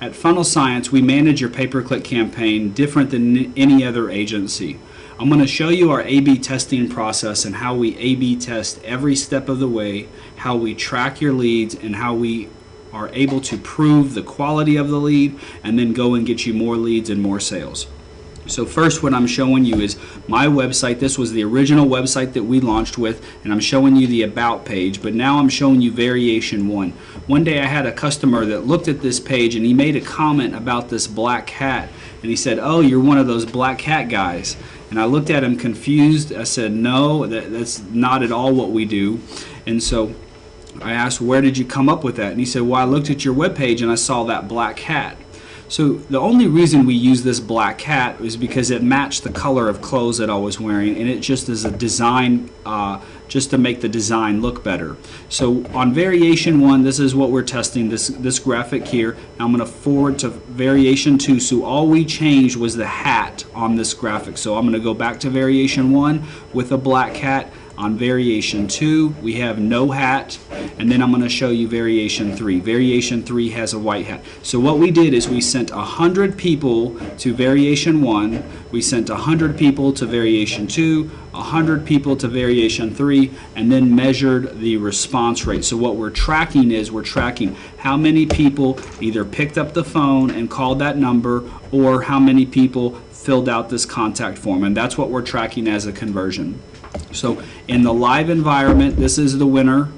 At Funnel Science, we manage your pay-per-click campaign different than any other agency. I'm going to show you our A/B testing process and how we A/B test every step of the way, how we track your leads, and how we are able to prove the quality of the lead and then go and get you more leads and more sales. So first, what I'm showing you is my website. This was the original website that we launched with, and I'm showing you the About page, but now I'm showing you Variation 1. One day I had a customer that looked at this page and he made a comment about this black hat, and he said, "Oh, you're one of those black hat guys." And I looked at him confused. I said, "No, that's not at all what we do." And so I asked, "Where did you come up with that?" And he said, "Well, I looked at your webpage and I saw that black hat." So the only reason we use this black hat is because it matched the color of clothes that I was wearing, and it just is a design, just to make the design look better. So on Variation 1, this is what we're testing, this graphic here. Now I'm going to forward to Variation 2. So all we changed was the hat on this graphic. So I'm going to go back to Variation 1 with a black hat. On Variation 2, we have no hat, and then I'm going to show you Variation 3. Variation 3 has a white hat. So what we did is we sent 100 people to Variation 1, we sent 100 people to Variation 2, 100 people to Variation 3, and then measured the response rate. So what we're tracking is we're tracking how many people either picked up the phone and called that number, or how many people filled out this contact form, and that's what we're tracking as a conversion. So in the live environment, this is the winner.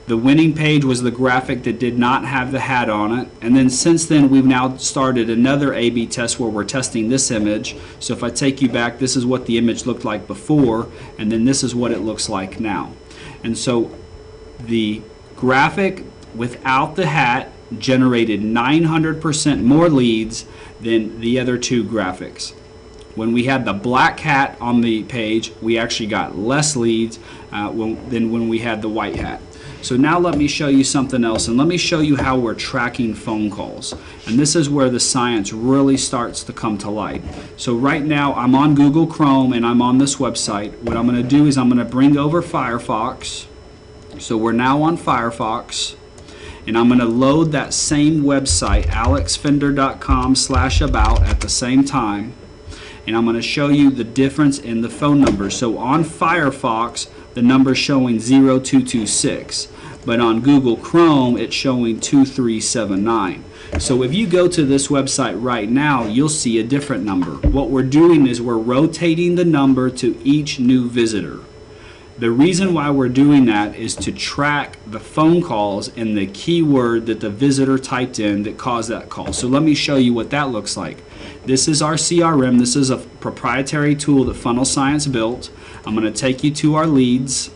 The winning page was the graphic that did not have the hat on it. And then since then, we've now started another A/B test where we're testing this image. So if I take you back, this is what the image looked like before, and then this is what it looks like now. And so the graphic without the hat generated 900% more leads than the other two graphics. When we had the black hat on the page, we actually got less leads than when we had the white hat. So now let me show you something else, and let me show you how we're tracking phone calls. And this is where the science really starts to come to light. So right now I'm on Google Chrome and I'm on this website. What I'm going to do is I'm going to bring over Firefox. So we're now on Firefox. And I'm going to load that same website, alexfender.com/about, at the same time. And I'm going to show you the difference in the phone numbers. So on Firefox, the number is showing 0226, but on Google Chrome, it's showing 2379. So if you go to this website right now, you'll see a different number. What we're doing is we're rotating the number to each new visitor. The reason why we're doing that is to track the phone calls and the keyword that the visitor typed in that caused that call. So let me show you what that looks like. This is our CRM. This is a proprietary tool that Funnel Science built. I'm going to take you to our leads.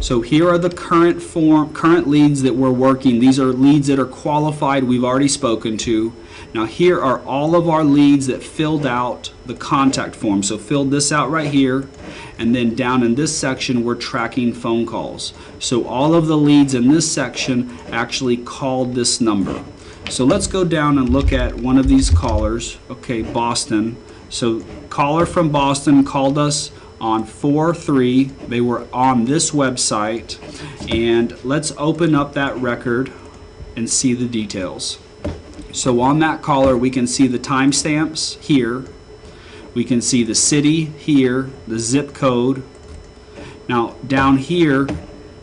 So here are the current leads that we're working. These are leads that are qualified, we've already spoken to. Now here are all of our leads that filled out the contact form. So filled this out right here, and then down in this section we're tracking phone calls. So all of the leads in this section actually called this number. So let's go down and look at one of these callers. Okay, Boston. So caller from Boston called us on 4/3. They were on this website, and let's open up that record and see the details. So on that caller, we can see the timestamps here. We can see the city here, the zip code. Now down here,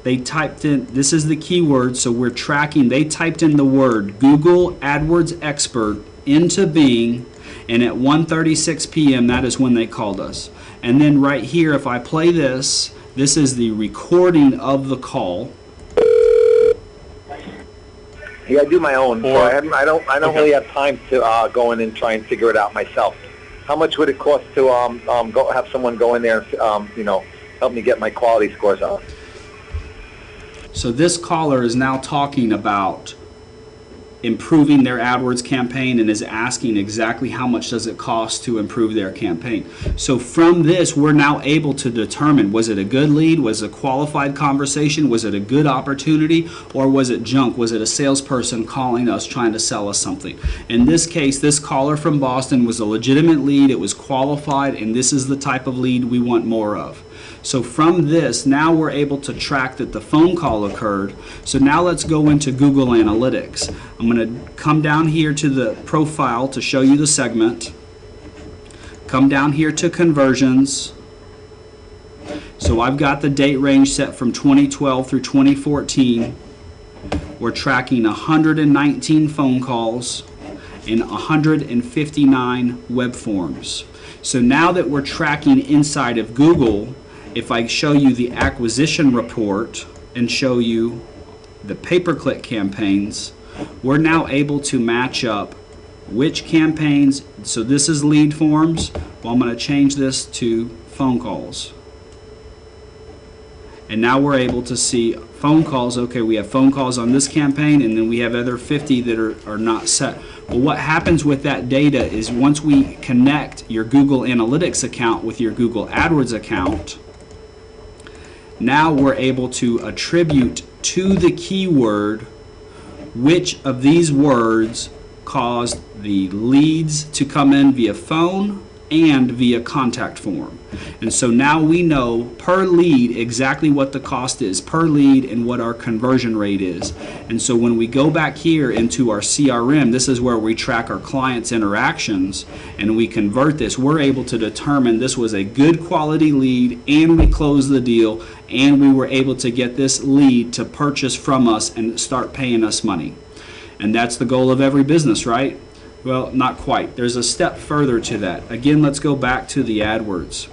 they typed in, this is the keyword, so we're tracking, they typed in the word Google AdWords Expert into Bing, and at 1:36 p.m. that is when they called us. And then right here, if I play this, this is the recording of the call. Yeah, I do my own. So I don't really have time to go in and try and figure it out myself. How much would it cost to go have someone go in there and help me get my quality scores up? So this caller is now talking about improving their AdWords campaign and is asking exactly how much does it cost to improve their campaign. So from this, we're now able to determine, was it a good lead, was it a qualified conversation, was it a good opportunity, or was it junk? Was it a salesperson calling us trying to sell us something? In this case, this caller from Boston was a legitimate lead, it was qualified, and this is the type of lead we want more of. So from this, now we're able to track that the phone call occurred. So now let's go into Google Analytics. I'm going to come down here to the profile to show you the segment. Come down here to conversions. So I've got the date range set from 2012 through 2014. We're tracking 119 phone calls and 159 web forms. So now that we're tracking inside of Google, if I show you the acquisition report and show you the pay-per-click campaigns, we're now able to match up which campaigns. So this is lead forms. Well, I'm going to change this to phone calls. And now we're able to see phone calls. Okay, we have phone calls on this campaign, and then we have other 50 that are not set. Well, what happens with that data is once we connect your Google Analytics account with your Google AdWords account, now we're able to attribute to the keyword which of these words caused the leads to come in via phone and via contact form. And so now we know per lead exactly what the cost is per lead and what our conversion rate is. And so when we go back here into our CRM, this is where we track our clients' interactions, and we convert this. We're able to determine this was a good quality lead, and we closed the deal, and we were able to get this lead to purchase from us and start paying us money. And that's the goal of every business, right? Well, not quite. There's a step further to that. Again, let's go back to the AdWords.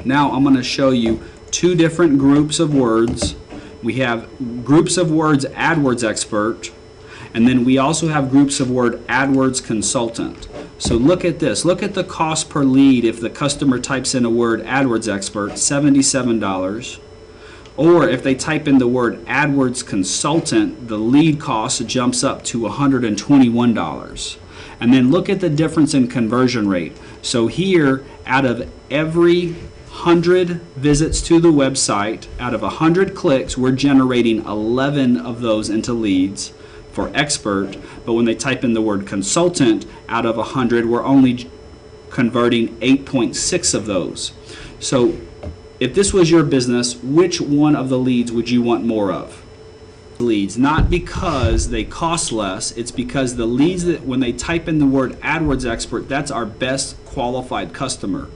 Now I'm going to show you two different groups of words. We have groups of words AdWords Expert, and then we also have groups of word AdWords Consultant. So look at this. Look at the cost per lead if the customer types in a word AdWords Expert, $77. Or if they type in the word AdWords Consultant, the lead cost jumps up to $121. And then look at the difference in conversion rate. So here, out of every 100 visits to the website, out of 100 clicks, we're generating 11 of those into leads for expert. But when they type in the word consultant, out of 100, we're only converting 8.6 of those. So if this was your business, which one of the leads would you want more of? Leads, not because they cost less, it's because the leads that when they type in the word AdWords Expert, that's our best qualified customer.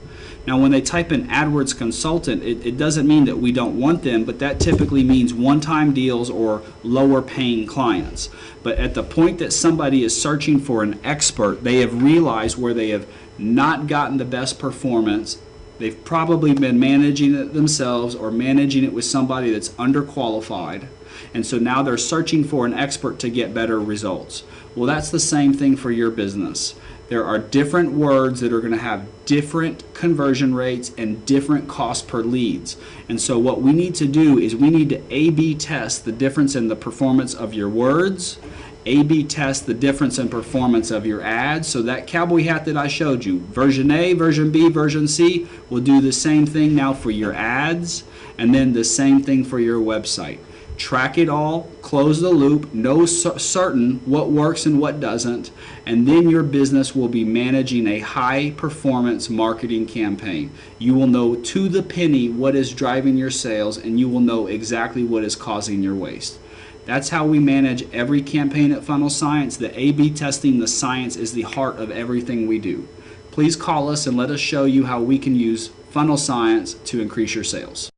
Now when they type in AdWords Consultant, it doesn't mean that we don't want them, but that typically means one-time deals or lower paying clients. But at the point that somebody is searching for an expert, they have realized where they have not gotten the best performance. They've probably been managing it themselves or managing it with somebody that's underqualified. And so now they're searching for an expert to get better results. Well, that's the same thing for your business. There are different words that are going to have different conversion rates and different cost per leads. And so what we need to do is we need to A/B test the difference in the performance of your words, A/B test the difference in performance of your ads. So that cowboy hat that I showed you, version A, version B, version C, will do the same thing now for your ads, and then the same thing for your website. Track it all, close the loop, know certain what works and what doesn't, and then your business will be managing a high performance marketing campaign. You will know to the penny what is driving your sales, and you will know exactly what is causing your waste. That's how we manage every campaign at Funnel Science. The A/B testing, the science, is the heart of everything we do. Please call us and let us show you how we can use Funnel Science to increase your sales.